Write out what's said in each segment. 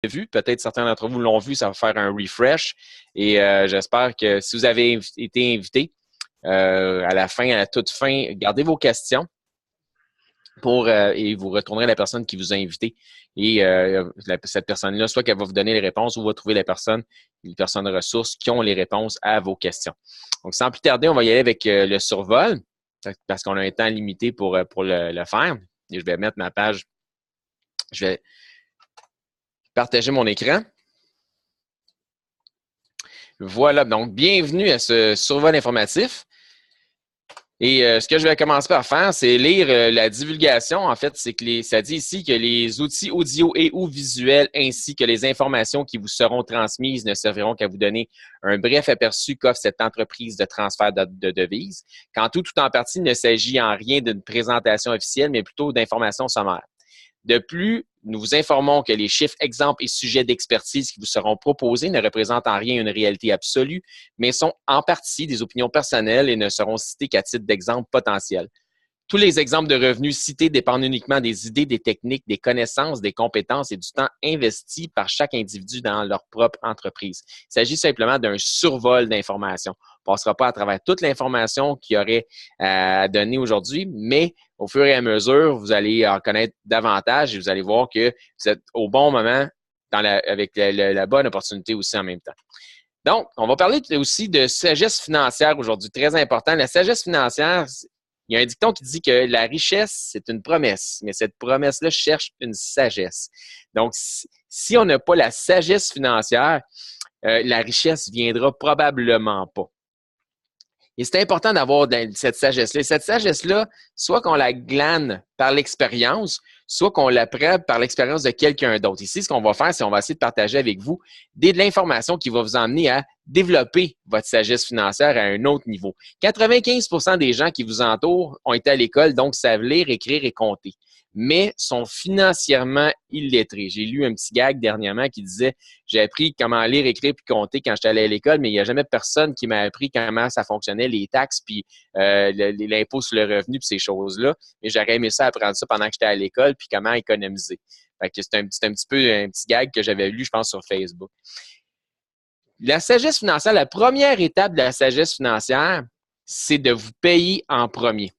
vu. Peut-être certains d'entre vous l'ont vu, ça va faire un refresh. Et j'espère que si vous avez été invité, à la fin, à la toute fin, gardez vos questions et vous retournerez à la personne qui vous a invité. Et cette personne-là, soit qu'elle va vous donner les réponses ou va trouver les personnes ressources qui ont les réponses à vos questions. Donc, sans plus tarder, on va y aller avec le survol parce qu'on a un temps limité pour le faire. Et je vais mettre ma page. Je vais partager mon écran. Voilà, donc bienvenue à ce survol informatif. Et ce que je vais commencer par faire, c'est lire la divulgation. En fait, c'est que ça dit ici que les outils audio et ou visuels ainsi que les informations qui vous seront transmises ne serviront qu'à vous donner un bref aperçu qu'offre cette entreprise de transfert de devises. Qu'en tout en partie, il ne s'agit en rien d'une présentation officielle, mais plutôt d'informations sommaires. De plus, nous vous informons que les chiffres, exemples et sujets d'expertise qui vous seront proposés ne représentent en rien une réalité absolue, mais sont en partie des opinions personnelles et ne seront cités qu'à titre d'exemple potentiel. Tous les exemples de revenus cités dépendent uniquement des idées, des techniques, des connaissances, des compétences et du temps investi par chaque individu dans leur propre entreprise. Il s'agit simplement d'un survol d'informations. On ne passera pas à travers toute l'information qu'il y aurait à donner aujourd'hui, mais au fur et à mesure, vous allez en connaître davantage et vous allez voir que vous êtes au bon moment avec la bonne opportunité aussi en même temps. Donc, on va parler aussi de sagesse financière aujourd'hui, très important. La sagesse financière, il y a un dicton qui dit que la richesse, c'est une promesse, mais cette promesse-là cherche une sagesse. Donc, si on n'a pas la sagesse financière, la richesse viendra probablement pas. Et c'est important d'avoir cette sagesse-là. Et cette sagesse-là, soit qu'on la glane par l'expérience, soit qu'on l'apprenne par l'expérience de quelqu'un d'autre. Ici, ce qu'on va faire, c'est qu'on va essayer de partager avec vous de l'information qui va vous emmener à développer votre sagesse financière à un autre niveau. 95% des gens qui vous entourent ont été à l'école, donc savent lire, écrire et compter, mais sont financièrement illettrés. J'ai lu un petit gag dernièrement qui disait « J'ai appris comment lire, écrire puis compter quand j'étais allé à l'école, mais il n'y a jamais personne qui m'a appris comment ça fonctionnait, les taxes puis l'impôt sur le revenu puis ces choses-là. Mais j'aurais aimé ça apprendre ça pendant que j'étais à l'école puis comment économiser. » Fait que c'est un petit gag que j'avais lu, je pense, sur Facebook. La sagesse financière, la première étape de la sagesse financière, c'est de vous payer en premier.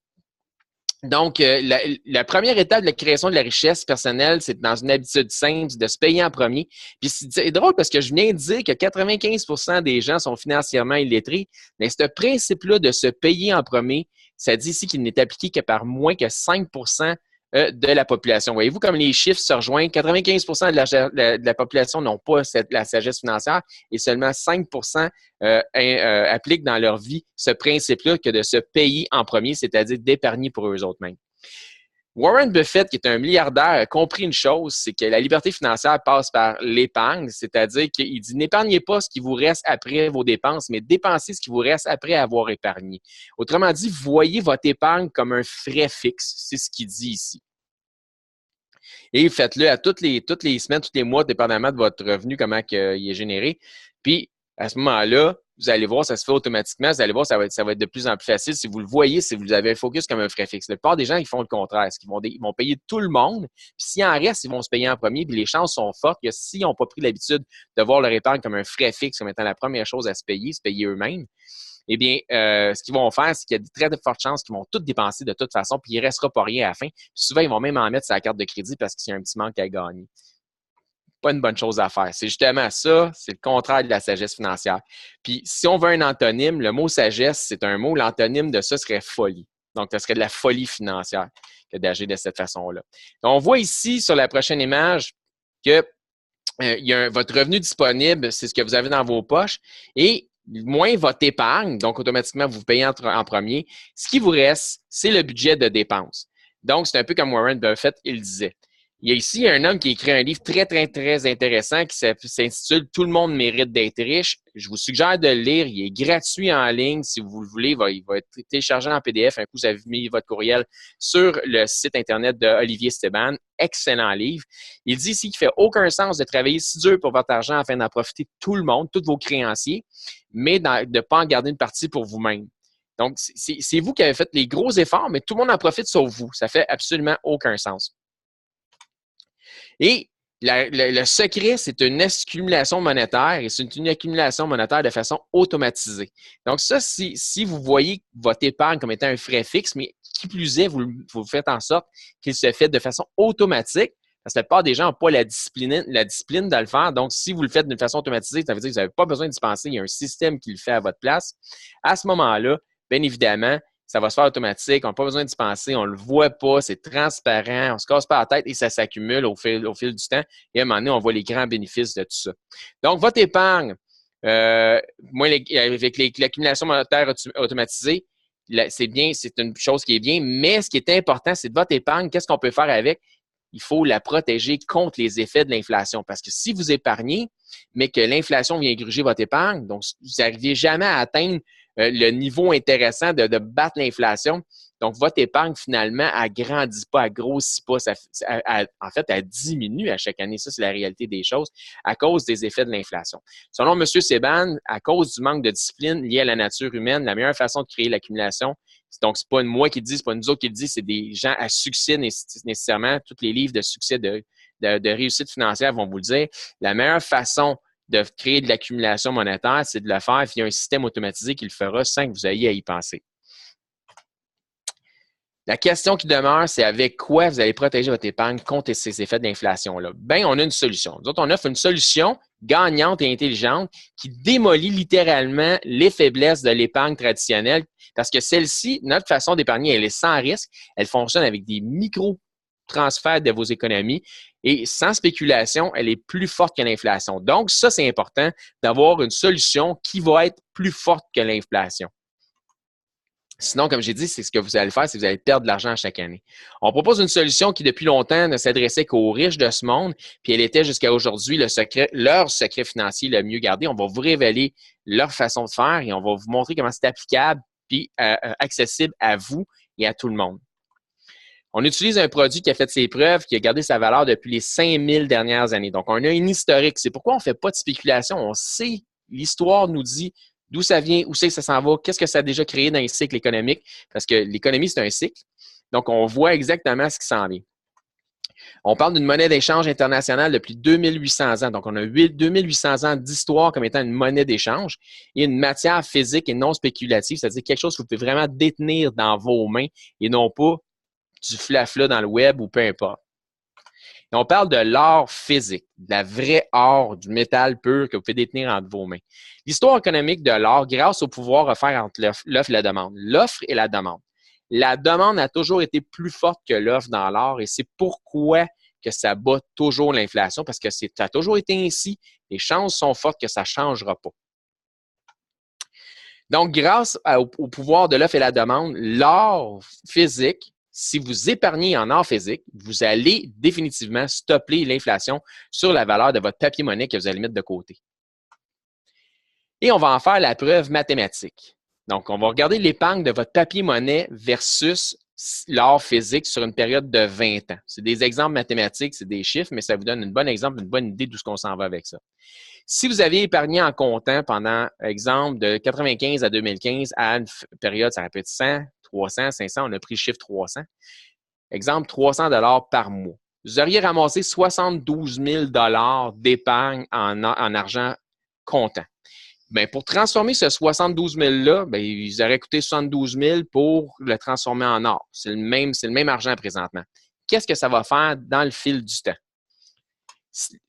Donc, la première étape de la création de la richesse personnelle, c'est dans une habitude simple de se payer en premier. Puis c'est drôle parce que je viens de dire que 95% des gens sont financièrement illettrés, mais ce principe-là de se payer en premier, ça dit ici qu'il n'est appliqué que par moins que 5% de la population. Voyez-vous comme les chiffres se rejoignent? 95% de la population n'ont pas la sagesse financière et seulement 5% appliquent dans leur vie ce principe-là que de se payer en premier, c'est-à-dire d'épargner pour eux autres mêmes. Warren Buffett, qui est un milliardaire, a compris une chose, c'est que la liberté financière passe par l'épargne, c'est-à-dire qu'il dit n'épargnez pas ce qui vous reste après vos dépenses, mais dépensez ce qui vous reste après avoir épargné. Autrement dit, voyez votre épargne comme un frais fixe, c'est ce qu'il dit ici. Et faites-le à toutes les semaines, tous les mois, dépendamment de votre revenu, comment il est généré. Puis, à ce moment-là, vous allez voir, ça se fait automatiquement. Vous allez voir, ça va être de plus en plus facile. Si vous le voyez, si vous avez un focus comme un frais fixe. La plupart des gens, ils font le contraire. Ils vont payer tout le monde. Puis s'il en reste, ils vont se payer en premier. Puis les chances sont fortes que s'ils n'ont pas pris l'habitude de voir leur épargne comme un frais fixe, comme étant la première chose à se payer eux-mêmes, eh bien, ce qu'ils vont faire, c'est qu'il y a de très fortes chances qu'ils vont tout dépenser de toute façon, puis il ne restera pas rien à la fin. Puis souvent, ils vont même en mettre sur la carte de crédit parce qu'il y a un petit manque à gagner. Pas une bonne chose à faire. C'est justement ça, c'est le contraire de la sagesse financière. Puis, si on veut un antonyme, le mot sagesse, c'est un mot, l'antonyme de ça serait folie. Donc, ça serait de la folie financière que d'agir de cette façon-là. Donc, on voit ici, sur la prochaine image, que votre revenu disponible, c'est ce que vous avez dans vos poches, et moins votre épargne, donc automatiquement, vous payez en premier. Ce qui vous reste, c'est le budget de dépenses. Donc, c'est un peu comme Warren Buffett, il disait. Il y a ici un homme qui a écrit un livre très, très, très intéressant qui s'intitule « Tout le monde mérite d'être riche ». Je vous suggère de le lire. Il est gratuit en ligne. Si vous le voulez, il va être téléchargé en PDF. Un coup, vous avez mis votre courriel sur le site Internet de Olivier Stéban. Excellent livre. Il dit ici qu'il ne fait aucun sens de travailler si dur pour votre argent afin d'en profiter tout le monde, tous vos créanciers, mais de ne pas en garder une partie pour vous-même. Donc, c'est vous qui avez fait les gros efforts, mais tout le monde en profite sauf vous. Ça fait absolument aucun sens. Et Le secret, c'est une accumulation monétaire et c'est une accumulation monétaire de façon automatisée. Donc ça, si vous voyez votre épargne comme étant un frais fixe, mais qui plus est, vous faites en sorte qu'il se fait de façon automatique, parce que la plupart des gens n'ont pas la discipline de le faire. Donc, si vous le faites d'une façon automatisée, ça veut dire que vous n'avez pas besoin d'y penser. Il y a un système qui le fait à votre place. À ce moment-là, bien évidemment, ça va se faire automatique. On n'a pas besoin d'y penser. On ne le voit pas. C'est transparent. On ne se casse pas la tête et ça s'accumule au fil du temps. Et à un moment donné, on voit les grands bénéfices de tout ça. Donc, votre épargne, moi, avec l'accumulation monétaire automatisée, c'est bien, c'est une chose qui est bien. Mais ce qui est important, c'est de votre épargne. Qu'est-ce qu'on peut faire avec? Il faut la protéger contre les effets de l'inflation. Parce que si vous épargnez, mais que l'inflation vient gruger votre épargne, donc vous n'arrivez jamais à atteindre le niveau intéressant de battre l'inflation. Donc, votre épargne, finalement, elle ne grandit pas, elle ne grossit pas. En fait, elle diminue à chaque année. Ça, c'est la réalité des choses à cause des effets de l'inflation. Selon M. Seban, à cause du manque de discipline lié à la nature humaine, la meilleure façon de créer l'accumulation, donc, c'est pas moi qui le dis, c'est pas nous autres qui le dit, c'est des gens à succès nécessairement. Tous les livres de succès de réussite financière vont vous le dire. La meilleure façon de créer de l'accumulation monétaire, c'est de le faire via un système automatisé qui le fera sans que vous ayez à y penser. La question qui demeure, c'est avec quoi vous allez protéger votre épargne contre ces effets d'inflation-là? Bien, on a une solution. Nous autres, on offre une solution gagnante et intelligente qui démolit littéralement les faiblesses de l'épargne traditionnelle parce que celle-ci, notre façon d'épargner, elle est sans risque. Elle fonctionne avec des micro-transferts de vos économies et sans spéculation, elle est plus forte que l'inflation. Donc, ça, c'est important d'avoir une solution qui va être plus forte que l'inflation. Sinon, comme j'ai dit, c'est ce que vous allez faire, c'est que vous allez perdre de l'argent chaque année. On propose une solution qui, depuis longtemps, ne s'adressait qu'aux riches de ce monde, puis elle était jusqu'à aujourd'hui leur secret financier le mieux gardé. On va vous révéler leur façon de faire et on va vous montrer comment c'est applicable puis accessible à vous et à tout le monde. On utilise un produit qui a fait ses preuves, qui a gardé sa valeur depuis les 5000 dernières années. Donc, on a une historique. C'est pourquoi on ne fait pas de spéculation. On sait, l'histoire nous dit d'où ça vient, où c'est que ça s'en va, qu'est-ce que ça a déjà créé dans les cycles économiques, parce que l'économie, c'est un cycle. Donc, on voit exactement ce qui s'en vient. On parle d'une monnaie d'échange internationale depuis 2800 ans. Donc, on a 2800 ans d'histoire comme étant une monnaie d'échange et une matière physique et non spéculative, c'est-à-dire quelque chose que vous pouvez vraiment détenir dans vos mains et non pas du flafla dans le web ou peu importe. Et on parle de l'or physique, de la vraie or, du métal pur que vous pouvez détenir entre vos mains. L'histoire économique de l'or, grâce au pouvoir offert entre l'offre et la demande. L'offre et la demande. La demande a toujours été plus forte que l'offre dans l'or et c'est pourquoi que ça bat toujours l'inflation parce que ça a toujours été ainsi. Les chances sont fortes que ça ne changera pas. Donc, grâce au pouvoir de l'offre et la demande, l'or physique, si vous épargnez en or physique, vous allez définitivement stopper l'inflation sur la valeur de votre papier-monnaie que vous allez mettre de côté. Et on va en faire la preuve mathématique. Donc, on va regarder l'épargne de votre papier-monnaie versus l'or physique sur une période de 20 ans. C'est des exemples mathématiques, c'est des chiffres, mais ça vous donne un bon exemple, une bonne idée d'où on s'en va avec ça. Si vous aviez épargné en comptant pendant, exemple, de 95 à 2015 à une période, ça peut être 100, 300, 500, on a pris le chiffre 300. Exemple, 300 $ par mois. Vous auriez ramassé 72 000 $ d'épargne en argent comptant. Bien, pour transformer ce 72 000-là, bien, ils auraient coûté 72 000 pour le transformer en or. C'est le même argent présentement. Qu'est-ce que ça va faire dans le fil du temps?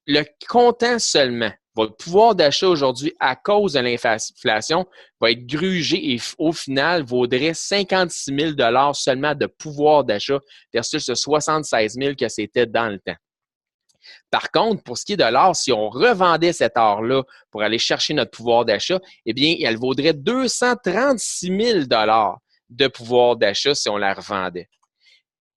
Le comptant seulement, votre pouvoir d'achat aujourd'hui, à cause de l'inflation, va être grugé et au final, vaudrait 56 000 $ seulement de pouvoir d'achat versus ce 76 000 que c'était dans le temps. Par contre, pour ce qui est de l'or, si on revendait cet or-là pour aller chercher notre pouvoir d'achat, eh bien, elle vaudrait 236 000 $ de pouvoir d'achat si on la revendait.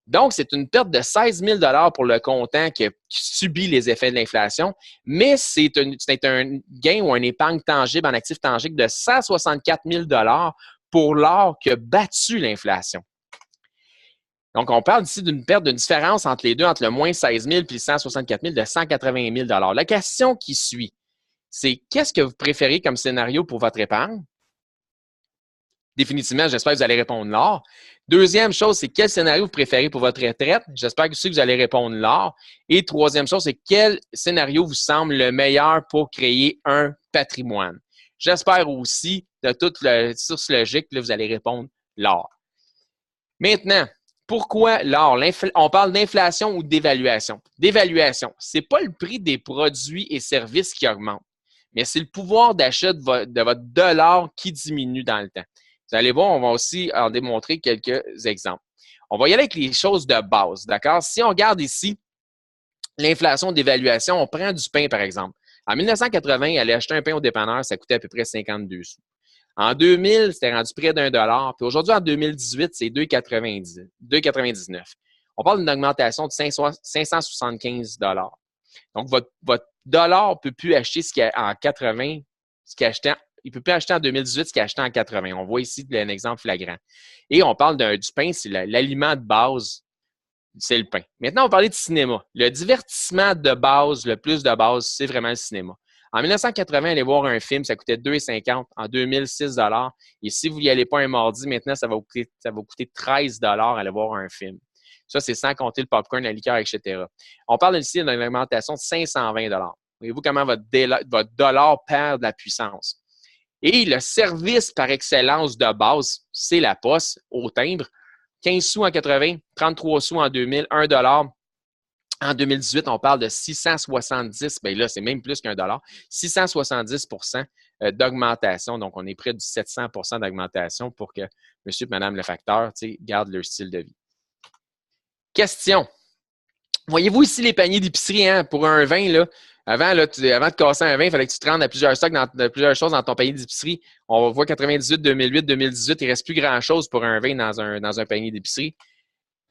Donc, c'est une perte de 16 000 $ pour le comptant qui subit les effets de l'inflation, mais c'est un gain ou une épargne tangible en actif tangible de 164 000 $ pour l'or qui a battu l'inflation. Donc, on parle ici d'une perte, d'une différence entre les deux, entre le moins 16 000 et le 164 000 de 180 000 $. La question qui suit, c'est qu'est-ce que vous préférez comme scénario pour votre épargne? Définitivement, j'espère que vous allez répondre l'or. Deuxième chose, c'est quel scénario vous préférez pour votre retraite? J'espère que vous allez répondre l'or. Et troisième chose, c'est quel scénario vous semble le meilleur pour créer un patrimoine? J'espère aussi, de toute la source logique, là, vous allez répondre l'or. Maintenant, pourquoi l'or? On parle d'inflation ou d'évaluation. D'évaluation, ce n'est pas le prix des produits et services qui augmente, mais c'est le pouvoir d'achat de votre dollar qui diminue dans le temps. Vous allez voir, on va aussi en démontrer quelques exemples. On va y aller avec les choses de base, d'accord? Si on regarde ici l'inflation d'évaluation, on prend du pain, par exemple. En 1980, aller acheter un pain au dépanneur, ça coûtait à peu près 52 sous. En 2000, c'était rendu près $1. Puis aujourd'hui, en 2018, c'est 2,99. On parle d'une augmentation de 575 $. Donc, votre dollar ne peut plus acheter ce qu'il en 80, ce qu'il achetait. Il ne peut plus acheter en 2018 ce qu'il achetait en 80. On voit ici un exemple flagrant. Et on parle du pain, c'est l'aliment de base, c'est le pain. Maintenant, on va parler de cinéma. Le divertissement de base, le plus de base, c'est vraiment le cinéma. En 1980, aller voir un film, ça coûtait 2,50. En 2000, 6 $. Et si vous n'y allez pas un mardi, maintenant, ça va vous coûter 13 $ aller voir un film. Ça, c'est sans compter le popcorn, la liqueur, etc. On parle ici d'une augmentation de 520 $. Voyez-vous comment votre dollar perd de la puissance? Et le service par excellence de base, c'est la poste au timbre. 15 sous en 80, 33 sous en 2000, 1 $. En 2018, on parle de 670, bien là, c'est même plus qu'un dollar, 670 % d'augmentation. Donc, on est près du 700 % d'augmentation pour que monsieur et madame le facteur gardent leur style de vie. Question. Voyez-vous ici les paniers d'épicerie hein, pour un vin, là? Avant de casser un vin, il fallait que tu te rendes à plusieurs stocks, plusieurs choses dans ton panier d'épicerie. On voit 98, 2008, 2018, il ne reste plus grand-chose pour un vin dans un panier d'épicerie.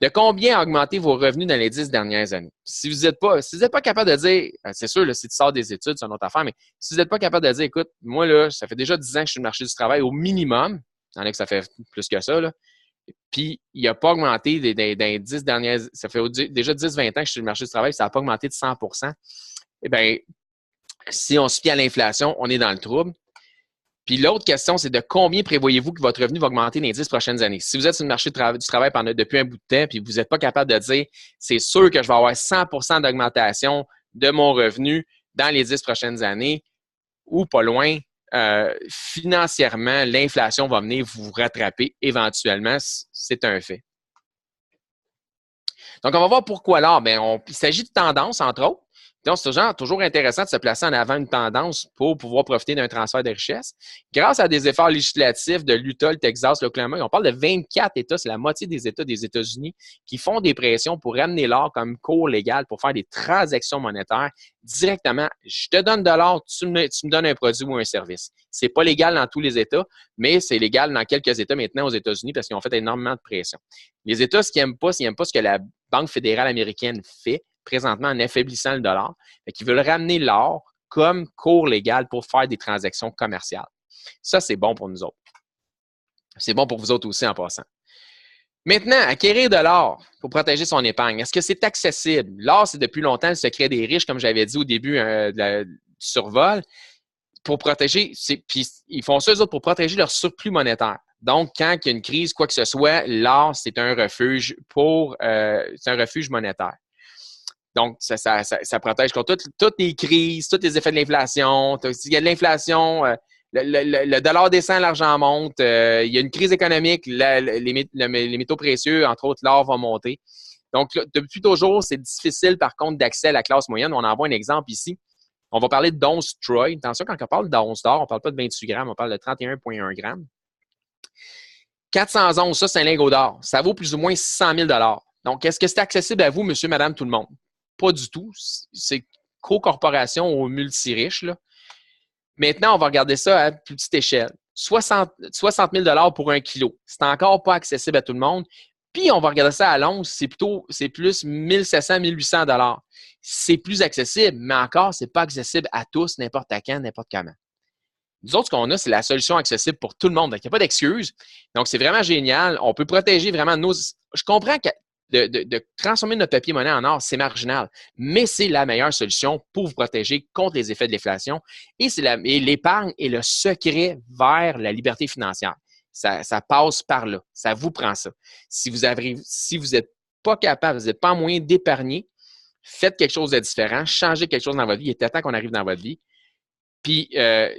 De combien a augmenté vos revenus dans les 10 dernières années? Si vous n'êtes pas capable de dire, c'est sûr, là, si tu sors des études, c'est une autre affaire, mais si vous n'êtes pas capable de dire, écoute, moi, là, ça fait déjà 10 ans que je suis sur le marché du travail au minimum, il y en a que ça fait plus que ça, là, puis il n'a pas augmenté dans les 10 dernières, ça fait déjà 10-20 ans que je suis sur le marché du travail, ça n'a pas augmenté de 100 %. Eh bien, si on se fie à l'inflation, on est dans le trouble. Puis l'autre question, c'est de combien prévoyez-vous que votre revenu va augmenter dans les 10 prochaines années? Si vous êtes sur le marché du travail depuis un bout de temps, puis vous n'êtes pas capable de dire, c'est sûr que je vais avoir 100 % d'augmentation de mon revenu dans les 10 prochaines années, ou pas loin, financièrement, l'inflation va venir vous rattraper éventuellement. C'est un fait. Donc, on va voir pourquoi l'or. Il s'agit de tendance, entre autres. Donc, c'est toujours intéressant de se placer en avant une tendance pour pouvoir profiter d'un transfert de richesse. Grâce à des efforts législatifs de l'Utah, le Texas, l'Oklahoma, on parle de 24 États, c'est la moitié des États des États-Unis qui font des pressions pour ramener l'or comme cours légal pour faire des transactions monétaires directement. Je te donne de l'or, tu me donnes un produit ou un service. C'est pas légal dans tous les États, mais c'est légal dans quelques États maintenant aux États-Unis parce qu'ils ont fait énormément de pression. Les États, ce qu'ils n'aiment pas, ce que la Banque fédérale américaine fait présentement en affaiblissant le dollar, qui veulent ramener l'or comme cours légal pour faire des transactions commerciales. Ça, c'est bon pour nous autres. C'est bon pour vous autres aussi en passant. Maintenant, acquérir de l'or pour protéger son épargne, est-ce que c'est accessible? L'or, c'est depuis longtemps le secret des riches, comme j'avais dit au début du survol, pour protéger, puis ils font ça eux autres pour protéger leur surplus monétaire. Donc, quand il y a une crise, quoi que ce soit, l'or, c'est un refuge c'est un refuge monétaire. Donc, ça protège contre toutes les crises, tous les effets de l'inflation. S'il y a de l'inflation, le dollar descend, l'argent monte. Il y a une crise économique, les métaux précieux, entre autres, l'or va monter. Donc, là, depuis toujours, c'est difficile, par contre, d'accès à la classe moyenne. On en voit un exemple ici. On va parler d'once Troy. Attention, quand on parle d'once d'or, on ne parle pas de 28 grammes, on parle de 31,1 grammes. 400 onces, ça, c'est un lingot d'or. Ça vaut plus ou moins 600 000 $. Donc, est-ce que c'est accessible à vous, monsieur, madame, tout le monde? Pas du tout. C'est co-corporation aux multi-riches. Là. Maintenant, on va regarder ça à plus petite échelle. 60 000 $ pour 1 kilo. C'est encore pas accessible à tout le monde. Puis, on va regarder ça à l'once, c'est plus 1700, 1800 $. C'est plus accessible, mais encore, c'est pas accessible à tous, n'importe quand, n'importe comment. Nous autres, ce qu'on a, c'est la solution accessible pour tout le monde. Donc, il n'y a pas d'excuse. Donc, c'est vraiment génial. On peut protéger vraiment nos... Je comprends que de transformer notre papier-monnaie en or, c'est marginal, mais c'est la meilleure solution pour vous protéger contre les effets de l'inflation. Et l'épargne est le secret vers la liberté financière. Ça passe par là. Ça vous prend ça. Si vous n'êtes pas capable, vous n'êtes pas en moyen d'épargner, faites quelque chose de différent, changez quelque chose dans votre vie. Il est temps qu'on arrive dans votre vie. Puis,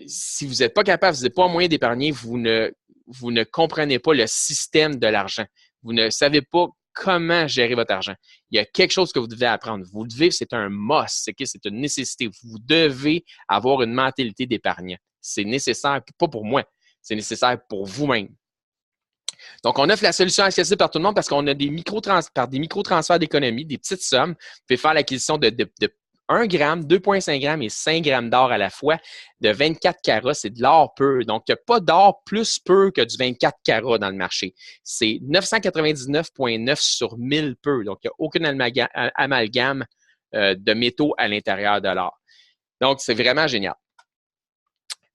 si vous n'êtes pas capable, vous n'êtes pas en moyen d'épargner, vous ne comprenez pas le système de l'argent. Vous ne savez pas comment gérer votre argent. Il y a quelque chose que vous devez apprendre. Vous devez, c'est un must, c'est une nécessité. Vous devez avoir une mentalité d'épargnant. C'est nécessaire, pas pour moi, c'est nécessaire pour vous-même. Donc, on offre la solution accessible par tout le monde parce qu'on a des micro-transferts d'économie, des petites sommes. Vous pouvez faire l'acquisition de 1 gramme, 2,5 grammes et 5 grammes d'or à la fois de 24 carats. C'est de l'or pur. Donc, il n'y a pas d'or plus pur que du 24 carats dans le marché. C'est 999,9 sur 1000 pur. Donc, il n'y a aucun amalgame de métaux à l'intérieur de l'or. Donc, c'est vraiment génial.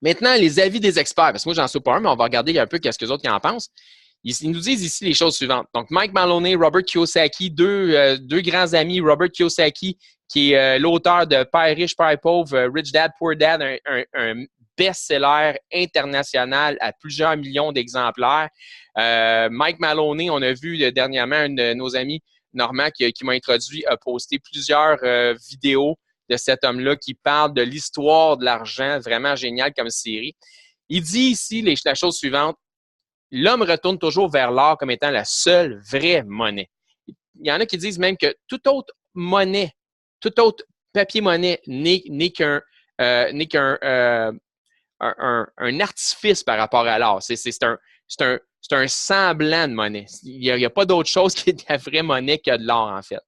Maintenant, les avis des experts. Parce que moi, j'en suis pas un, mais on va regarder un peu qu'est-ce que les autres en pensent. Ils nous disent ici les choses suivantes. Donc, Mike Maloney, Robert Kiyosaki, deux grands amis. Robert Kiyosaki, qui est l'auteur de Père riche, Père pauvre, Rich Dad, Poor Dad, un best-seller international à plusieurs millions d'exemplaires. Mike Maloney, on a vu dernièrement un de nos amis, Normand, qui m'a introduit, a posté plusieurs vidéos de cet homme-là qui parle de l'histoire de l'argent, vraiment génial comme série. Il dit ici la chose suivante. L'homme retourne toujours vers l'or comme étant la seule vraie monnaie. Il y en a qui disent même que toute autre monnaie, tout autre papier-monnaie n'est qu'un un artifice par rapport à l'or. C'est un semblant de monnaie. Il n'y a pas d'autre chose qui est de la vraie monnaie que de l'or, en fait.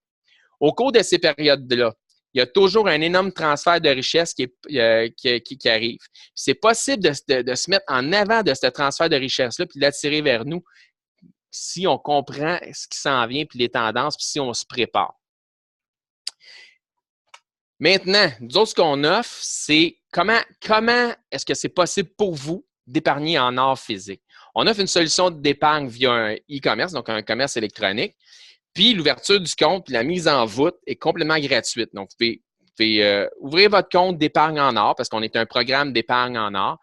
Au cours de ces périodes-là, il y a toujours un énorme transfert de richesse qui arrive. C'est possible de se mettre en avant de ce transfert de richesse-là puis de l'attirer vers nous si on comprend ce qui s'en vient puis les tendances puis si on se prépare. Maintenant, nous autres, ce qu'on offre, c'est comment est-ce que c'est possible pour vous d'épargner en or physique. On offre une solution d'épargne via un e-commerce, donc un commerce électronique. Puis, l'ouverture du compte puis la mise en voûte est complètement gratuite. Donc, vous pouvez ouvrir votre compte d'épargne en or parce qu'on est un programme d'épargne en or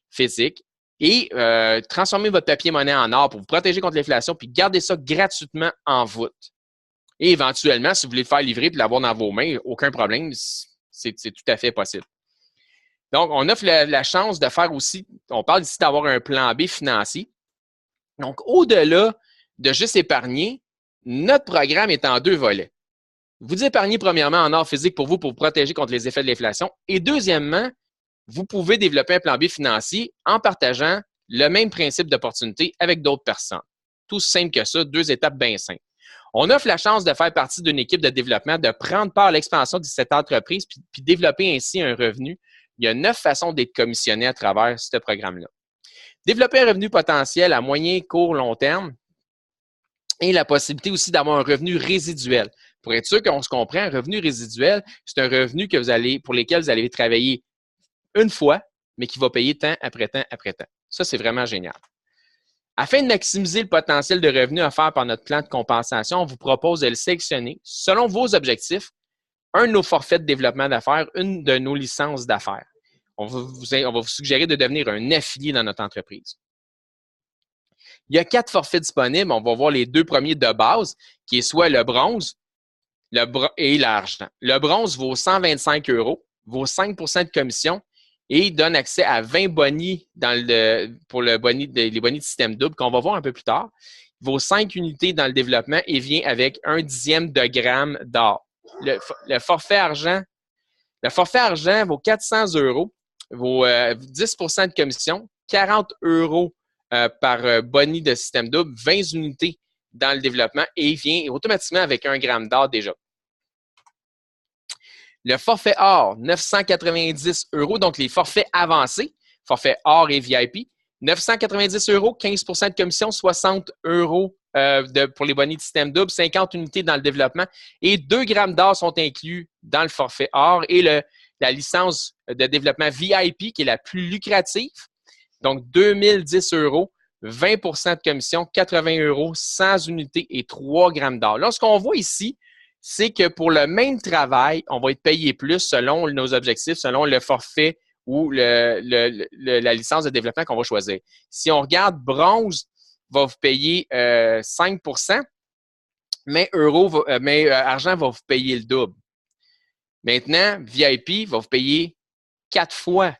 physique et transformer votre papier-monnaie en or pour vous protéger contre l'inflation puis garder ça gratuitement en voûte. Et éventuellement, si vous voulez le faire livrer et l'avoir dans vos mains, aucun problème, c'est tout à fait possible. Donc, on offre la chance de faire aussi, on parle ici d'avoir un plan B financier. Donc, au-delà de juste épargner, notre programme est en 2 volets. Vous épargnez premièrement en or physique pour vous protéger contre les effets de l'inflation. Et deuxièmement, vous pouvez développer un plan B financier en partageant le même principe d'opportunité avec d'autres personnes. Tout simple que ça, 2 étapes bien simples. On offre la chance de faire partie d'une équipe de développement, de prendre part à l'expansion de cette entreprise puis développer ainsi un revenu. Il y a 9 façons d'être commissionné à travers ce programme-là. Développer un revenu potentiel à moyen, court, long terme et la possibilité aussi d'avoir un revenu résiduel. Pour être sûr qu'on se comprend, un revenu résiduel, c'est un revenu pour lequel vous allez travailler une fois, mais qui va payer temps après temps après temps. Ça, c'est vraiment génial. Afin de maximiser le potentiel de revenus offert par notre plan de compensation, on vous propose de le sélectionner selon vos objectifs, un de nos forfaits de développement d'affaires, une de nos licences d'affaires. On va vous suggérer de devenir un affilié dans notre entreprise. Il y a 4 forfaits disponibles. On va voir les 2 premiers de base, qui est soit le bronze et l'argent. Le bronze vaut 125 €, vaut 5 % de commission et donne accès à 20 bonnies pour les bonnies de système double qu'on va voir un peu plus tard. Il vaut 5 unités dans le développement et vient avec 1/10 de gramme d'or. Le forfait argent vaut 400 €, vaut 10 % de commission, 40 € par bonnie de système double, 20 unités dans le développement et vient automatiquement avec 1 gramme d'or déjà. Le forfait or, 990 €, donc les forfaits avancés, forfait or et VIP, 990 €, 15 % de commission, 60 € pour les bonnies de système double, 50 unités dans le développement et 2 grammes d'or sont inclus dans le forfait or et la licence de développement VIP qui est la plus lucrative, donc 2010 €, 20 % de commission, 80 €, 100 unités et 3 grammes d'or. Là, ce qu'on voit ici, c'est que pour le même travail, on va être payé plus selon nos objectifs, selon le forfait ou la licence de développement qu'on va choisir. Si on regarde, bronze va vous payer 5 mais argent va vous payer le double. Maintenant, VIP va vous payer 4 fois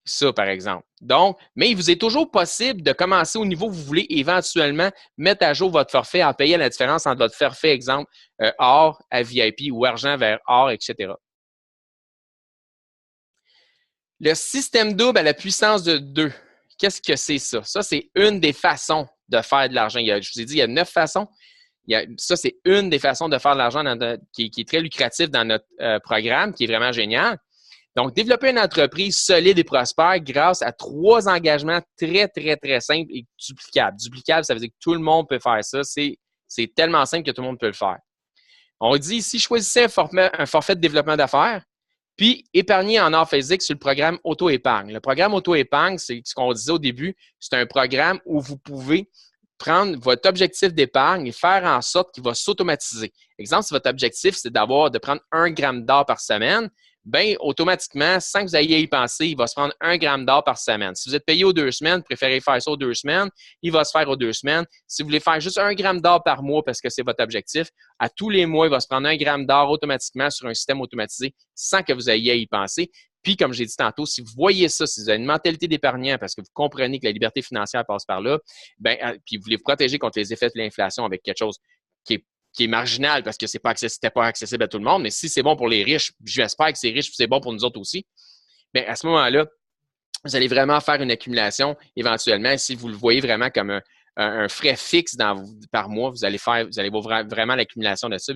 ça, par exemple. Donc, mais il vous est toujours possible de commencer au niveau où vous voulez éventuellement mettre à jour votre forfait en payant la différence entre votre forfait, exemple, or à VIP ou argent vers or, etc. Le système double à la puissance de 2, qu'est-ce que c'est ça? Ça, c'est une des façons de faire de l'argent. Je vous ai dit, il y a 9 façons. Ça, c'est une des façons de faire de l'argent qui est très lucrative dans notre programme, qui est vraiment génial. Donc, développer une entreprise solide et prospère grâce à 3 engagements très, très, très simples et duplicables. Duplicable, ça veut dire que tout le monde peut faire ça. C'est tellement simple que tout le monde peut le faire. On dit ici, choisissez un forfait de développement d'affaires, puis épargnez en or physique sur le programme Auto-épargne. Le programme Auto-épargne, c'est ce qu'on disait au début, c'est un programme où vous pouvez prendre votre objectif d'épargne et faire en sorte qu'il va s'automatiser. Exemple, si votre objectif, c'est de prendre 1 gramme d'or par semaine, bien, automatiquement, sans que vous ayez à y penser, il va se prendre 1 gramme d'or par semaine. Si vous êtes payé aux 2 semaines, vous préférez faire ça aux 2 semaines, il va se faire aux 2 semaines. Si vous voulez faire juste 1 gramme d'or par mois parce que c'est votre objectif, à tous les mois, il va se prendre 1 gramme d'or automatiquement sur un système automatisé sans que vous ayez à y penser. Puis, comme j'ai dit tantôt, si vous voyez ça, si vous avez une mentalité d'épargnant parce que vous comprenez que la liberté financière passe par là, bien, puis vous voulez vous protéger contre les effets de l'inflation avec quelque chose qui est marginal parce que c'était pas accessible à tout le monde, mais si c'est bon pour les riches, j'espère que c'est riche, c'est bon pour nous autres aussi, bien, à ce moment-là, vous allez vraiment faire une accumulation éventuellement. Si vous le voyez vraiment comme un frais fixe par mois, vous allez voir vraiment l'accumulation de ça.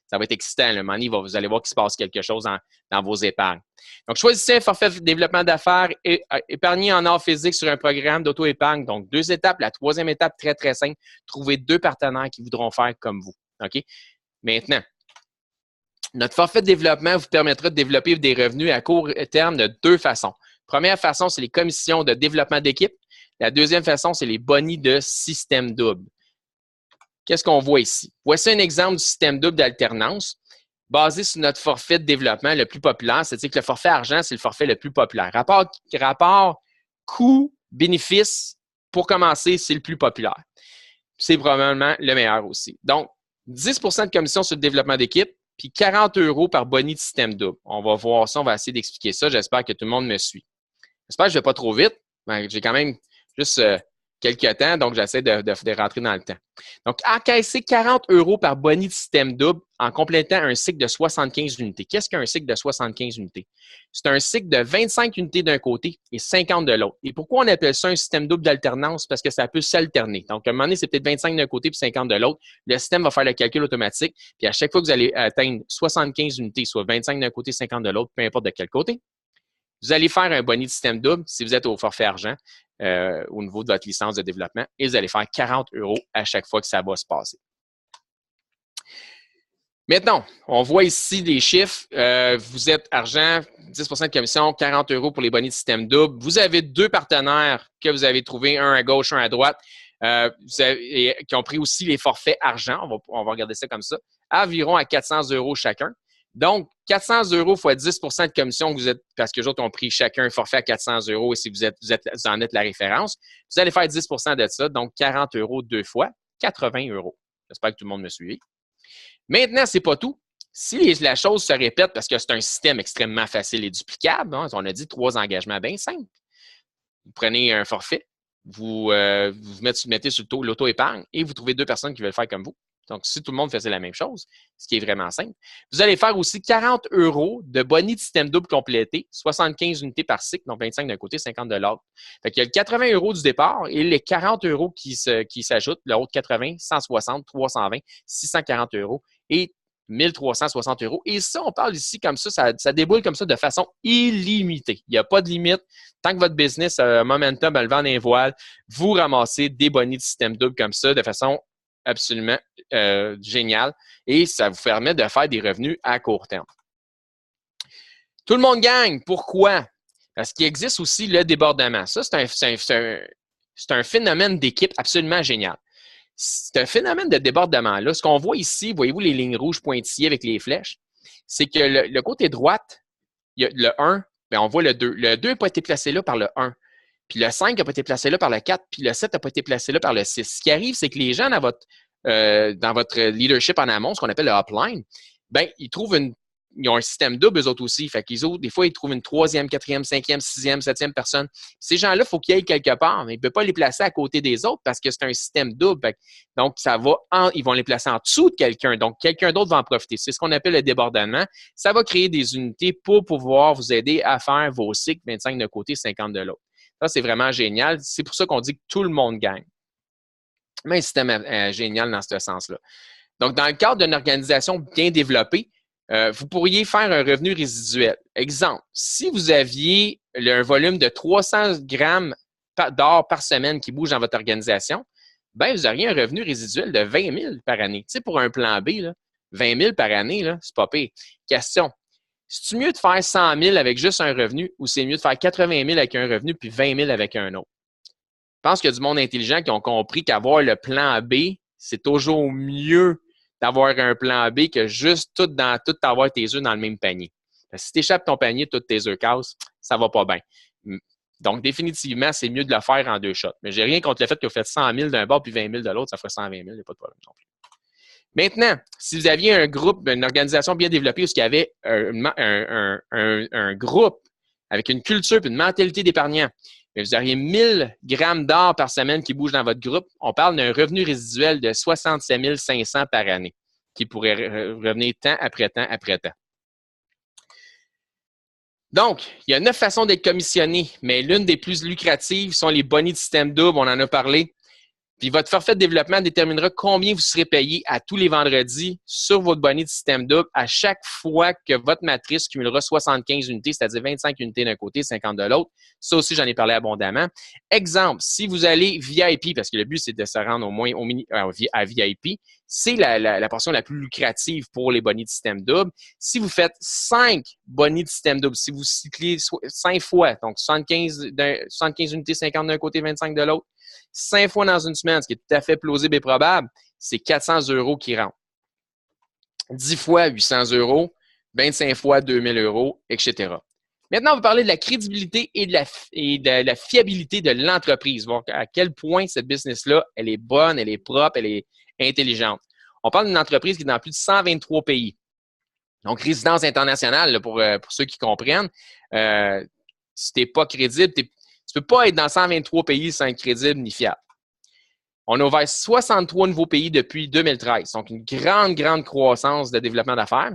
Ça va être excitant. Le money, vous allez voir qu'il se passe quelque chose dans vos épargnes. Donc, choisissez un forfait de développement d'affaires et épargnez en or physique sur un programme d'auto-épargne. Donc, 2 étapes. La 3e étape, très, très simple, trouvez 2 partenaires qui voudront faire comme vous. OK? Maintenant, notre forfait de développement vous permettra de développer des revenus à court terme de 2 façons. Première façon, c'est les commissions de développement d'équipe. La deuxième façon, c'est les bonnies de système double. Qu'est-ce qu'on voit ici? Voici un exemple du système double d'alternance basé sur notre forfait de développement le plus populaire. C'est-à-dire que le forfait argent, c'est le forfait le plus populaire. Rapport coût-bénéfice, pour commencer, c'est le plus populaire. C'est probablement le meilleur aussi. Donc, 10 de commission sur le développement d'équipe, puis 40 € par boni de système double. On va voir ça, on va essayer d'expliquer ça. J'espère que tout le monde me suit. J'espère que je ne vais pas trop vite. J'ai quand même juste quelques temps, donc j'essaie de rentrer dans le temps. Donc, encaisser 40 € par boni de système double en complétant un cycle de 75 unités. Qu'est-ce qu'un cycle de 75 unités? C'est un cycle de 25 unités d'un côté et 50 de l'autre. Et pourquoi on appelle ça un système double d'alternance? Parce que ça peut s'alterner. Donc, à un moment donné, c'est peut-être 25 d'un côté puis 50 de l'autre. Le système va faire le calcul automatique. Puis à chaque fois que vous allez atteindre 75 unités, soit 25 d'un côté, 50 de l'autre, peu importe de quel côté, vous allez faire un boni de système double si vous êtes au forfait argent au niveau de votre licence de développement et vous allez faire 40 € à chaque fois que ça va se passer. Maintenant, on voit ici les chiffres. Vous êtes argent, 10 de commission, 40 € pour les bonnets de système double. Vous avez 2 partenaires que vous avez trouvés, un à gauche, un à droite, qui ont pris aussi les forfaits argent. On va regarder ça comme ça, environ à 400 € chacun. Donc, 400 € fois 10 de commission que vous êtes, parce que les autres ont pris chacun un forfait à 400 € et si vous en êtes la référence, vous allez faire 10 de ça, donc 40 € 2 fois, 80 €. J'espère que tout le monde me suit. Maintenant, ce n'est pas tout. Si la chose se répète, parce que c'est un système extrêmement facile et duplicable, hein, on a dit 3 engagements bien simples. Vous prenez un forfait, vous mettez sur l'auto-épargne et vous trouvez 2 personnes qui veulent faire comme vous. Donc, si tout le monde faisait la même chose, ce qui est vraiment simple, vous allez faire aussi 40 € de boni de système double complété, 75 unités par cycle, donc 25 d'un côté, 50 de l'autre. Fait qu'il y a le 80 € du départ et les 40 € qui s'ajoutent, le haut de 80, 160, 320, 640 € et 1360 €. Et ça, on parle ici comme ça déboule comme ça de façon illimitée. Il n'y a pas de limite. Tant que votre business a momentum, le vent d'un voile, vous ramassez des bonis de système double comme ça de façon absolument génial et ça vous permet de faire des revenus à court terme. Tout le monde gagne. Pourquoi? Parce qu'il existe aussi le débordement. Ça, c'est un phénomène d'équipe absolument génial. C'est un phénomène de débordement-là. Ce qu'on voit ici, voyez-vous les lignes rouges pointillées avec les flèches, c'est que le côté droite, il y a le 1, bien, on voit le 2. Le 2 n'a pas été placé là par le 1. Puis le 5 n'a pas été placé là par le 4. Puis le 7 n'a pas été placé là par le 6. Ce qui arrive, c'est que les gens dans votre leadership en amont, ce qu'on appelle le upline, bien, ils ont un système double, eux autres aussi. Fait qu'ils ont, des fois, ils trouvent une 3e, 4e, 5e, 6e, 7e personne. Ces gens-là, il faut qu'ils aillent quelque part, mais ils ne peuvent pas les placer à côté des autres parce que c'est un système double. Donc, ils vont les placer en dessous de quelqu'un. Donc, quelqu'un d'autre va en profiter. C'est ce qu'on appelle le débordement. Ça va créer des unités pour pouvoir vous aider à faire vos cycles 25 d'un côté, 50 de l'autre. Ça, c'est vraiment génial. C'est pour ça qu'on dit que tout le monde gagne. Mais un système génial dans ce sens-là. Donc, dans le cadre d'une organisation bien développée, vous pourriez faire un revenu résiduel. Exemple, si vous aviez un volume de 300 grammes d'or par semaine qui bouge dans votre organisation, bien, vous auriez un revenu résiduel de 20 000 par année. Tu sais, pour un plan B, là, 20 000 par année, c'est pas pire. Question, c'est-tu mieux de faire 100 000 avec juste un revenu ou c'est mieux de faire 80 000 avec un revenu puis 20 000 avec un autre? Je pense qu'il y a du monde intelligent qui ont compris qu'avoir le plan B, c'est toujours mieux d'avoir un plan B que juste tout avoir tes œufs dans le même panier. Parce que si tu échappes ton panier, tous tes œufs cassent, ça va pas bien. Donc, définitivement, c'est mieux de le faire en 2 shots. Mais j'ai rien contre le fait que vous faites 100 000 d'un bord puis 20 000 de l'autre, ça ferait 120 000, il n'y a pas de problème non plus. Maintenant, si vous aviez un groupe, une organisation bien développée où il y avait un groupe avec une culture et une mentalité d'épargnant, vous auriez 1000 grammes d'or par semaine qui bougent dans votre groupe. On parle d'un revenu résiduel de 67 500 par année qui pourrait revenir temps après temps après temps. Donc, il y a 9 façons d'être commissionné, mais l'une des plus lucratives sont les bonnies de système double, on en a parlé. Puis votre forfait de développement déterminera combien vous serez payé à tous les vendredis sur votre bonnet de système double à chaque fois que votre matrice cumulera 75 unités, c'est-à-dire 25 unités d'un côté, 50 de l'autre. Ça aussi, j'en ai parlé abondamment. Exemple, si vous allez VIP, parce que le but, c'est de se rendre au moins à VIP, c'est la portion la plus lucrative pour les bonnets de système double. Si vous faites 5 bonnets de système double, si vous cyclez 5 fois, donc 75 unités, 50 d'un côté, 25 de l'autre, 5 fois dans une semaine, ce qui est tout à fait plausible et probable, c'est 400 € qui rentrent. 10 fois 800 €, 25 fois 2000 €, etc. Maintenant, on va parler de la crédibilité et de la fiabilité de l'entreprise. Voir à quel point cette business-là, elle est bonne, elle est propre, elle est intelligente. On parle d'une entreprise qui est dans plus de 123 pays. Donc, résidence internationale, là, pour ceux qui comprennent. Si tu n'es pas crédible, tu ne peux pas être dans 123 pays sans être crédible ni fiable. On a ouvert 63 nouveaux pays depuis 2013. Donc, une grande croissance de développement d'affaires.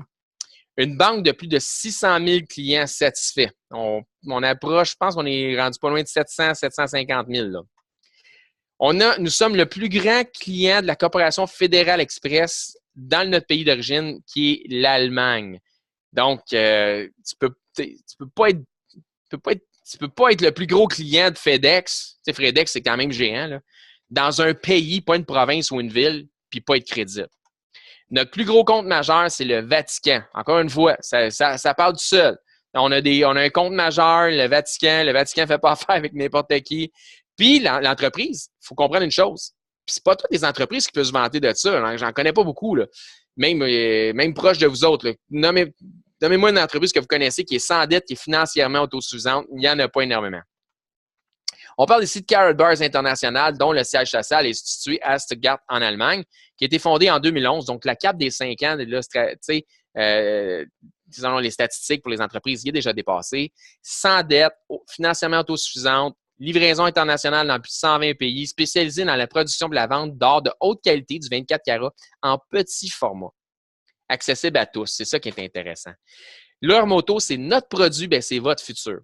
Une banque de plus de 600 000 clients satisfaits. On approche, je pense qu'on est rendu pas loin de 700, 750 000. Là. Nous sommes le plus grand client de la Corporation Fédérale Express dans notre pays d'origine, qui est l'Allemagne. Donc, tu peux pas être le plus gros client de FedEx. Tu sais, FedEx, c'est quand même géant, là, dans un pays, pas une province ou une ville, puis pas être crédible. Notre plus gros compte majeur, c'est le Vatican. Encore une fois, ça parle du seul. On a un compte majeur, le Vatican. Le Vatican ne fait pas affaire avec n'importe qui. Puis, l'entreprise, il faut comprendre une chose. Puis, c'est pas toutes les entreprises qui peuvent se vanter de ça. J'en connais pas beaucoup, là. Même proche de vous autres. Nommez-moi une entreprise que vous connaissez qui est sans dette, qui est financièrement autosuffisante. Il n'y en a pas énormément. On parle ici de Carrot Bars International, dont le siège social est situé à Stuttgart, en Allemagne, qui a été fondé en 2011. Donc, la cap des 5 ans, disons les statistiques pour les entreprises, il est déjà dépassé. Sans dette, financièrement autosuffisante, livraison internationale dans plus de 120 pays, spécialisée dans la production et la vente d'or de haute qualité, du 24 carats, en petit format. Accessible à tous. C'est ça qui est intéressant. Leur motto, c'est notre produit, c'est votre futur.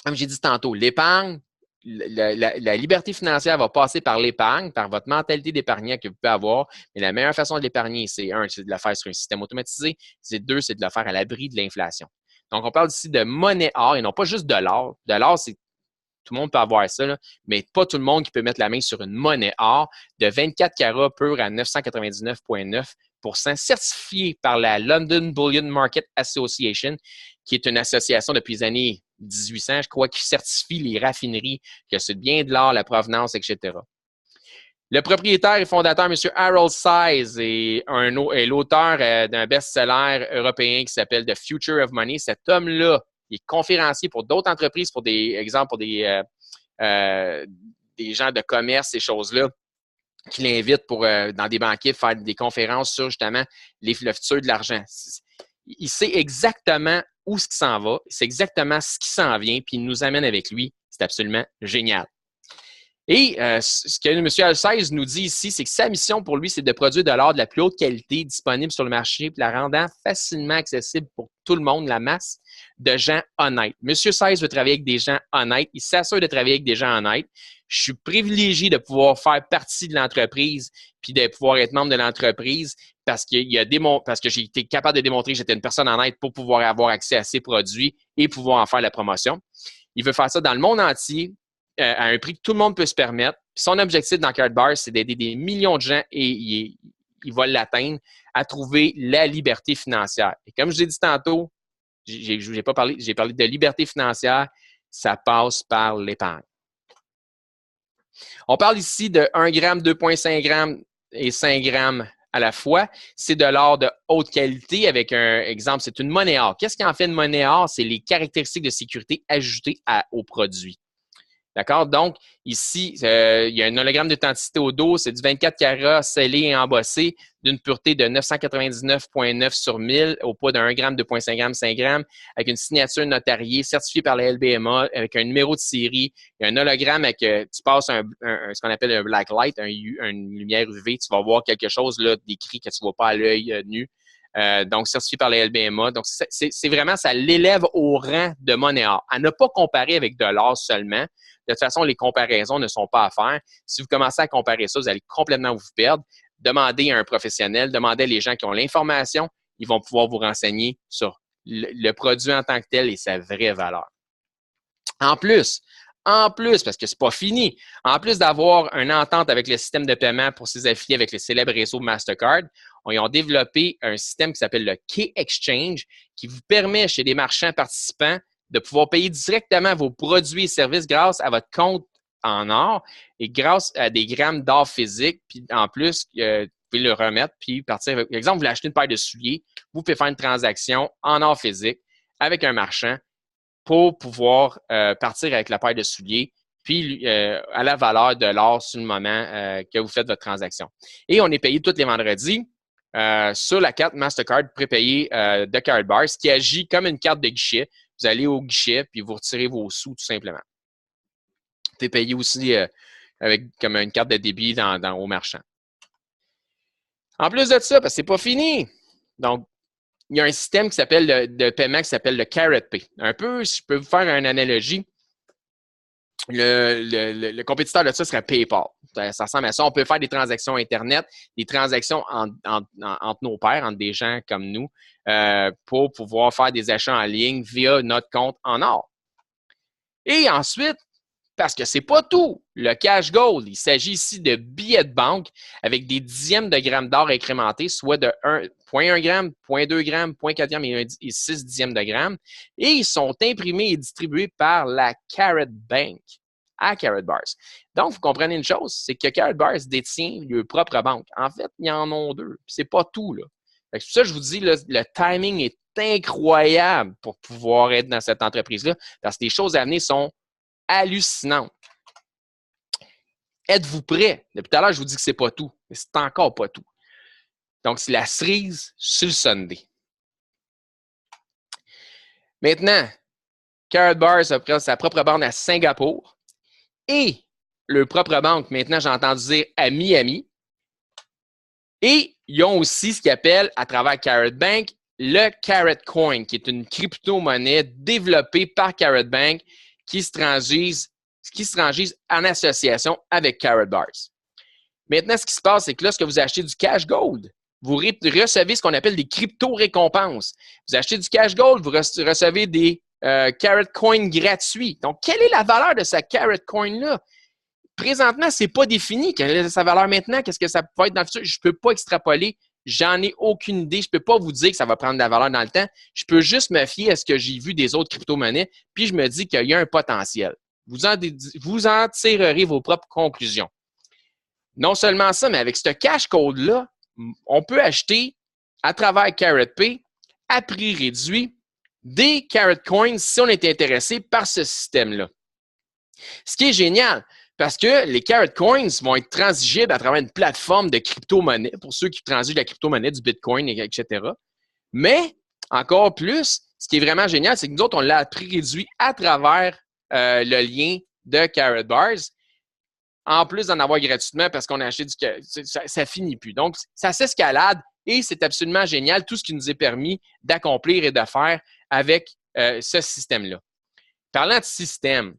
Comme j'ai dit tantôt, l'épargne, la liberté financière va passer par l'épargne, par votre mentalité d'épargnant que vous pouvez avoir. Mais la meilleure façon de l'épargner, c'est de la faire sur un système automatisé. C'est 2, c'est de la faire à l'abri de l'inflation. Donc, on parle ici de monnaie or et non pas juste de l'or. De l'or, c'est tout le monde peut avoir ça, là, mais pas tout le monde qui peut mettre la main sur une monnaie or de 24 carats pur à 999,9%, certifiée par la London Bullion Market Association, qui est une association depuis les années 1800, je crois, qui certifie les raffineries, que c'est bien de l'or, la provenance, etc. Le propriétaire et fondateur, M. Harold Size, est l'auteur d'un best-seller européen qui s'appelle The Future of Money. Cet homme-là, Il est conférencier pour d'autres entreprises, pour des exemples, pour des gens de commerce, ces choses-là, qui l'invitent pour, dans des banquets, faire des conférences sur justement le futur de l'argent. Il sait exactement où ce qui s'en va, il sait exactement ce qui s'en vient, puis il nous amène avec lui. C'est absolument génial. Et ce que M. Alceste nous dit ici, c'est que sa mission pour lui, c'est de produire de l'or de la plus haute qualité disponible sur le marché, puis la rendant facilement accessible pour tout le monde, la masse de gens honnêtes. M. Seize veut travailler avec des gens honnêtes. Il s'assure de travailler avec des gens honnêtes. Je suis privilégié de pouvoir faire partie de l'entreprise puis de pouvoir être membre de l'entreprise parce que j'ai été capable de démontrer que j'étais une personne honnête pour pouvoir avoir accès à ces produits et pouvoir en faire la promotion. Il veut faire ça dans le monde entier, à un prix que tout le monde peut se permettre. Puis son objectif dans Karatbars, c'est d'aider des millions de gens et il va l'atteindre à trouver la liberté financière. Et comme je l'ai dit tantôt, j'ai parlé de liberté financière, ça passe par l'épargne. On parle ici de 1 gramme, 2,5 grammes et 5 grammes à la fois. C'est de l'or de haute qualité avec un exemple, c'est une monnaie or. Qu'est-ce qui en fait une monnaie or? C'est les caractéristiques de sécurité ajoutées au produit. D'accord? Donc, ici, il y a un hologramme d'authenticité au dos. C'est du 24 carats scellé et embossé d'une pureté de 999,9 sur 1000 au poids de 1 gramme, 2,5 grammes, 5 grammes avec une signature notariée certifiée par la LBMA avec un numéro de série. Il y a un hologramme avec, tu passes ce qu'on appelle un black light, une lumière UV. Tu vas voir quelque chose là d'écrit que tu ne vois pas à l'œil nu. Donc, certifié par la LBMA. Donc, c'est vraiment, ça l'élève au rang de monnaie or. À ne pas comparer avec de l'or seulement. De toute façon, les comparaisons ne sont pas à faire. Si vous commencez à comparer ça, vous allez complètement vous perdre. Demandez à un professionnel, demandez à les gens qui ont l'information. Ils vont pouvoir vous renseigner sur le produit en tant que tel et sa vraie valeur. En plus, parce que c'est pas fini, en plus d'avoir une entente avec le système de paiement pour ses affiliés avec le célèbre réseau Mastercard, ils ont développé un système qui s'appelle le K-Exchange qui vous permet chez des marchands participants de pouvoir payer directement vos produits et services grâce à votre compte en or et grâce à des grammes d'or physique. Puis en plus, vous pouvez le remettre puis partir. Par exemple, vous voulez acheter une paire de souliers, vous pouvez faire une transaction en or physique avec un marchand pour pouvoir partir avec la paire de souliers puis à la valeur de l'or sur le moment que vous faites votre transaction. Et on est payé tous les vendredis sur la carte Mastercard prépayée de Karatbars qui agit comme une carte de guichet. Vous allez au guichet puis vous retirez vos sous tout simplement. Vous pouvez payer aussi avec comme une carte de débit au marchand. En plus de ça, parce que c'est pas fini. Donc, il y a un système de paiement qui s'appelle le CaratPay. Un peu, si je peux vous faire une analogie, le compétiteur de ça serait PayPal. Ça ressemble à ça. On peut faire des transactions Internet, des transactions entre nos pairs, entre des gens comme nous, pour pouvoir faire des achats en ligne via notre compte en or. Et ensuite, parce que c'est pas tout, le cash gold, il s'agit ici de billets de banque avec des dixièmes de grammes d'or incrémentés, soit de 0,1 gramme, 0,2 gramme, 0,4 gramme et 6 dixièmes de gramme. Et ils sont imprimés et distribués par la Karat Bank à Karatbars. Donc, vous comprenez une chose, c'est que Karatbars détient leur propre banque. En fait, ils en ont deux. C'est pas tout, là. C'est pour ça que je vous dis, là, le timing est incroyable pour pouvoir être dans cette entreprise-là, parce que les choses à venir sont hallucinantes. Êtes-vous prêts? Depuis tout à l'heure, je vous dis que c'est pas tout, mais c'est encore pas tout. Donc, c'est la cerise sur le sundae. Maintenant, Karatbars a sa propre banque à Singapour et leur propre banque, maintenant, j'ai entendu dire à Miami. Et ils ont aussi ce qu'ils appellent, à travers Karat Bank, le Karat Coin, qui est une crypto-monnaie développée par Karat Bank qui se transige en association avec Karatbars. Maintenant, ce qui se passe, c'est que lorsque vous achetez du cash gold, vous recevez ce qu'on appelle des crypto-récompenses. Vous achetez du cash gold, vous recevez des Karat Coin gratuits. Donc, quelle est la valeur de ce Karat Coin-là? Présentement, ce n'est pas défini. Quelle est sa valeur maintenant? Qu'est-ce que ça peut être dans le futur? Je ne peux pas extrapoler. J'en ai aucune idée. Je ne peux pas vous dire que ça va prendre de la valeur dans le temps. Je peux juste me fier à ce que j'ai vu des autres crypto-monnaies, puis je me dis qu'il y a un potentiel. Vous en tirerez vos propres conclusions. Non seulement ça, mais avec ce cash code-là, on peut acheter à travers CaratPay à prix réduit des Carrot Coins si on est intéressé par ce système-là. Ce qui est génial, parce que les Carrot Coins vont être transigibles à travers une plateforme de crypto-monnaie, pour ceux qui transigent la crypto-monnaie, du Bitcoin, etc. Mais, encore plus, ce qui est vraiment génial, c'est que nous autres, on l'a pré-réduit à travers le lien de Carrot Bars, en plus d'en avoir gratuitement parce qu'on a acheté ça finit plus. Donc, ça s'escalade et c'est absolument génial tout ce qui nous est permis d'accomplir et de faire avec ce système-là. Parlant de système,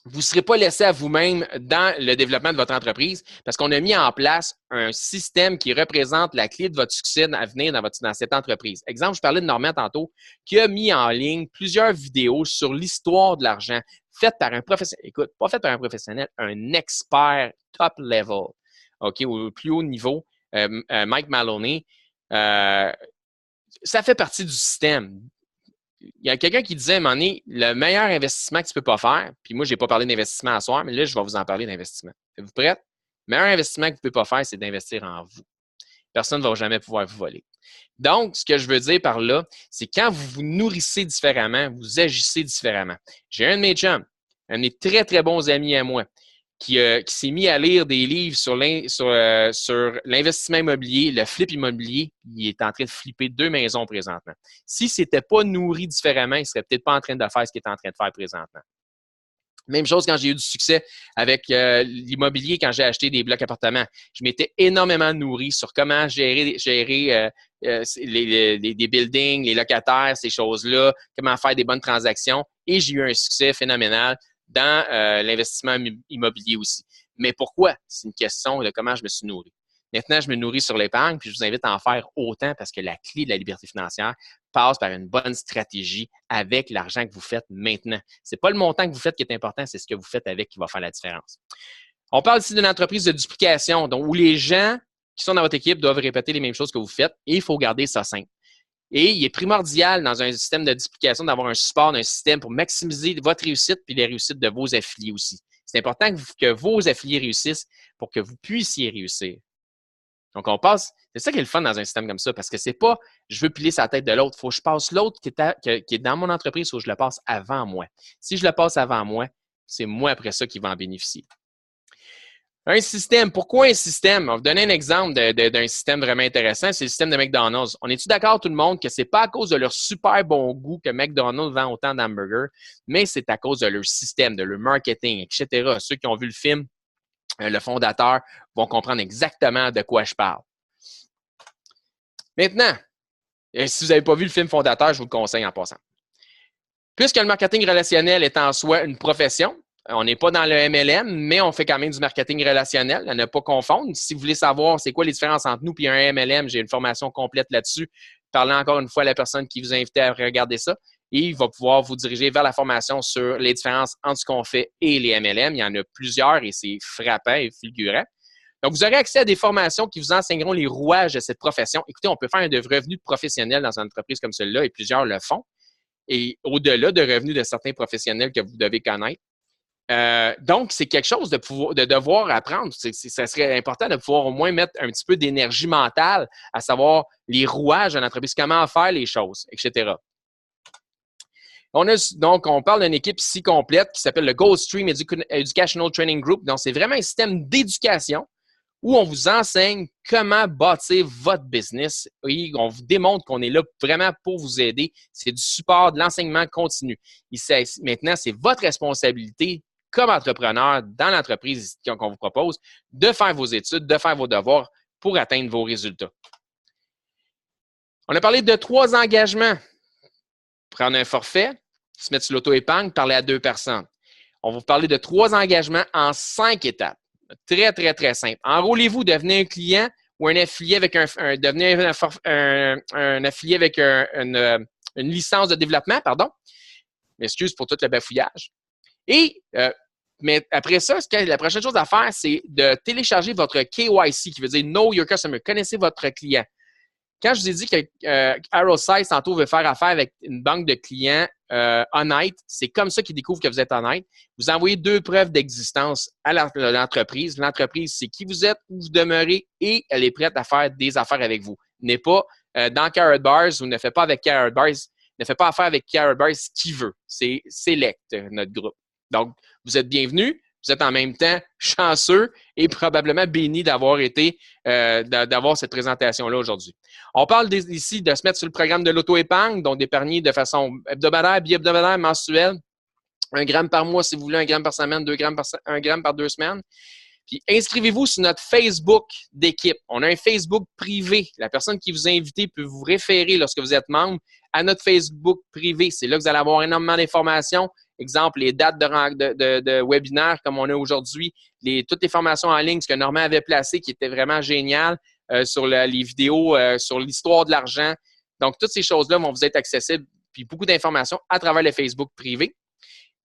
vous ne serez pas laissé à vous-même dans le développement de votre entreprise parce qu'on a mis en place un système qui représente la clé de votre succès à venir dans cette entreprise. Exemple, je parlais de Normand tantôt, qui a mis en ligne plusieurs vidéos sur l'histoire de l'argent faites par un professionnel. Écoute, pas faites par un professionnel, un expert top level, OK, au plus haut niveau, Mike Maloney. Ça fait partie du système. Il y a quelqu'un qui disait à un moment donné, le meilleur investissement que tu ne peux pas faire, puis moi, je n'ai pas parlé d'investissement à soir, mais là, je vais vous en parler d'investissement. Êtes-vous prêts? Le meilleur investissement que vous ne pouvez pas faire, c'est d'investir en vous. Personne ne va jamais pouvoir vous voler. Donc, ce que je veux dire par là, c'est quand vous vous nourrissez différemment, vous agissez différemment. J'ai un de mes chums, un de mes très, très bons amis à moi, qui s'est mis à lire des livres sur l'investissement immobilier, le flip immobilier. Il est en train de flipper 2 maisons présentement. Si ce n'était pas nourri différemment, il ne serait peut-être pas en train de faire ce qu'il est en train de faire présentement. Même chose quand j'ai eu du succès avec l'immobilier, quand j'ai acheté des blocs appartements. Je m'étais énormément nourri sur comment gérer des buildings, les locataires, ces choses-là, comment faire des bonnes transactions. Et j'ai eu un succès phénoménal dans l'investissement immobilier aussi. Mais pourquoi? C'est une question de comment je me suis nourri. Maintenant, je me nourris sur l'épargne, puis je vous invite à en faire autant parce que la clé de la liberté financière passe par une bonne stratégie avec l'argent que vous faites maintenant. Ce n'est pas le montant que vous faites qui est important, c'est ce que vous faites avec qui va faire la différence. On parle ici d'une entreprise de duplication, donc où les gens qui sont dans votre équipe doivent répéter les mêmes choses que vous faites et il faut garder ça simple. Et il est primordial dans un système de duplication d'avoir un support d'un système pour maximiser votre réussite et les réussites de vos affiliés aussi. C'est important que vos affiliés réussissent pour que vous puissiez réussir. Donc, c'est ça qui est le fun dans un système comme ça, parce que c'est pas je veux piler sa tête de l'autre, il faut que je passe l'autre qui est dans mon entreprise, il faut que je le passe avant moi. Si je le passe avant moi, c'est moi après ça qui va en bénéficier. Un système. Pourquoi un système? On va vous donner un exemple d'un système vraiment intéressant, c'est le système de McDonald's. On est-tu d'accord tout le monde que c'est pas à cause de leur super bon goût que McDonald's vend autant d'hamburgers, mais c'est à cause de leur système, de leur marketing, etc. Ceux qui ont vu le film, le fondateur, vont comprendre exactement de quoi je parle. Maintenant, si vous n'avez pas vu le film fondateur, je vous le conseille en passant. Puisque le marketing relationnel est en soi une profession, on n'est pas dans le MLM, mais on fait quand même du marketing relationnel, à ne pas confondre. Si vous voulez savoir c'est quoi les différences entre nous et un MLM, j'ai une formation complète là-dessus. Parlez encore une fois à la personne qui vous a invité à regarder ça et il va pouvoir vous diriger vers la formation sur les différences entre ce qu'on fait et les MLM. Il y en a plusieurs et c'est frappant et fulgurant. Donc, vous aurez accès à des formations qui vous enseigneront les rouages de cette profession. Écoutez, on peut faire un de revenus professionnels dans une entreprise comme celle-là et plusieurs le font. Et au-delà de revenus de certains professionnels que vous devez connaître. Donc, c'est quelque chose de devoir apprendre. Ça serait important de pouvoir au moins mettre un petit peu d'énergie mentale à savoir les rouages de l'entreprise, comment faire les choses, etc. On parle d'une équipe ici complète qui s'appelle le Goldstream Educational Training Group. Donc, c'est vraiment un système d'éducation où on vous enseigne comment bâtir votre business et on vous démontre qu'on est là vraiment pour vous aider. C'est du support, de l'enseignement continu. Maintenant, c'est votre responsabilité comme entrepreneur dans l'entreprise qu'on vous propose de faire vos études, de faire vos devoirs pour atteindre vos résultats. On a parlé de 3 engagements. Prendre un forfait, se mettre sur l'auto-épargne, parler à 2 personnes. On va vous parler de 3 engagements en 5 étapes. Très, très, très simple. Enrôlez-vous, devenez un client ou un affilié avec devenez un affilié avec une licence de développement, pardon. M'excuse pour tout le bafouillage. Et mais après ça, la prochaine chose à faire, c'est de télécharger votre KYC, qui veut dire Know Your Customer. Connaissez votre client. Quand je vous ai dit que Arrowsize, tantôt, veut faire affaire avec une banque de clients honnêtes, c'est comme ça qu'ils découvrent que vous êtes honnête. Vous envoyez 2 preuves d'existence à l'entreprise. L'entreprise, c'est qui vous êtes, où vous demeurez et elle est prête à faire des affaires avec vous. N'est pas dans Carrot Bars ou ne fait pas avec Carrot Bars ne fait pas affaire avec qui Bears qui veut. C'est Select, notre groupe. Donc, vous êtes bienvenus. Vous êtes en même temps chanceux et probablement bénis d'avoir été, d'avoir cette présentation-là aujourd'hui. On parle ici de se mettre sur le programme de l'auto-épargne, donc d'épargner de façon hebdomadaire, bi-hebdomadaire, mensuelle, 1 gramme par mois si vous voulez, 1 gramme par semaine, 1 gramme par 2 semaines. Puis inscrivez-vous sur notre Facebook d'équipe. On a un Facebook privé. La personne qui vous a invité peut vous référer lorsque vous êtes membre à notre Facebook privé. C'est là que vous allez avoir énormément d'informations. Exemple, les dates de webinaires comme on a aujourd'hui, toutes les formations en ligne, ce que Normand avait placé qui était vraiment génial sur les vidéos, sur l'histoire de l'argent. Donc, toutes ces choses-là vont vous être accessibles, puis beaucoup d'informations à travers le Facebook privé.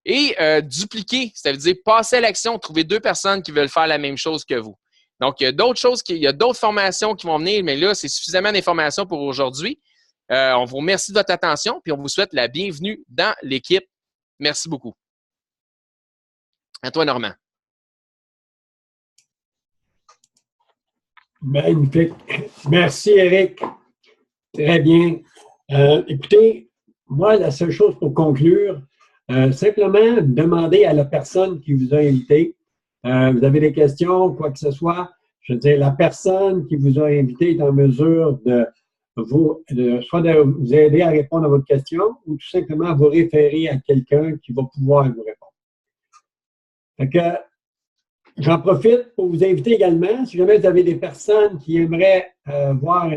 Et dupliquer, ça veut dire passer à l'action, trouver 2 personnes qui veulent faire la même chose que vous. Donc, il y a d'autres choses, il y a d'autres formations qui vont venir, mais là, c'est suffisamment d'informations pour aujourd'hui. On vous remercie de votre attention, puis on vous souhaite la bienvenue dans l'équipe. Merci beaucoup. À toi, Normand. Magnifique. Merci, Éric. Très bien. Écoutez, moi, la seule chose pour conclure, simplement demander à la personne qui vous a invité, vous avez des questions, quoi que ce soit, je veux dire, la personne qui vous a invité est en mesure soit de vous aider à répondre à votre question ou tout simplement vous référer à quelqu'un qui va pouvoir vous répondre. Fait que, j'en profite pour vous inviter également, si jamais vous avez des personnes qui aimeraient voir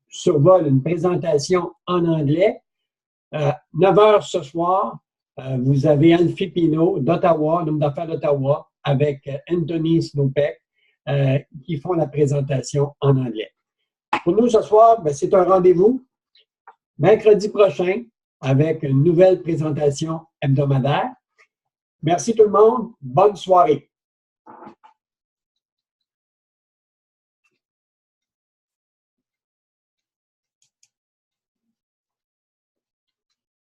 survol, une présentation en anglais, 9 h ce soir, vous avez Alfie Pinault d'Ottawa, l'homme d'affaires d'Ottawa, avec Anthony Snowpeck, qui font la présentation en anglais. Pour nous, ce soir, c'est un rendez-vous mercredi prochain avec une nouvelle présentation hebdomadaire. Merci tout le monde. Bonne soirée.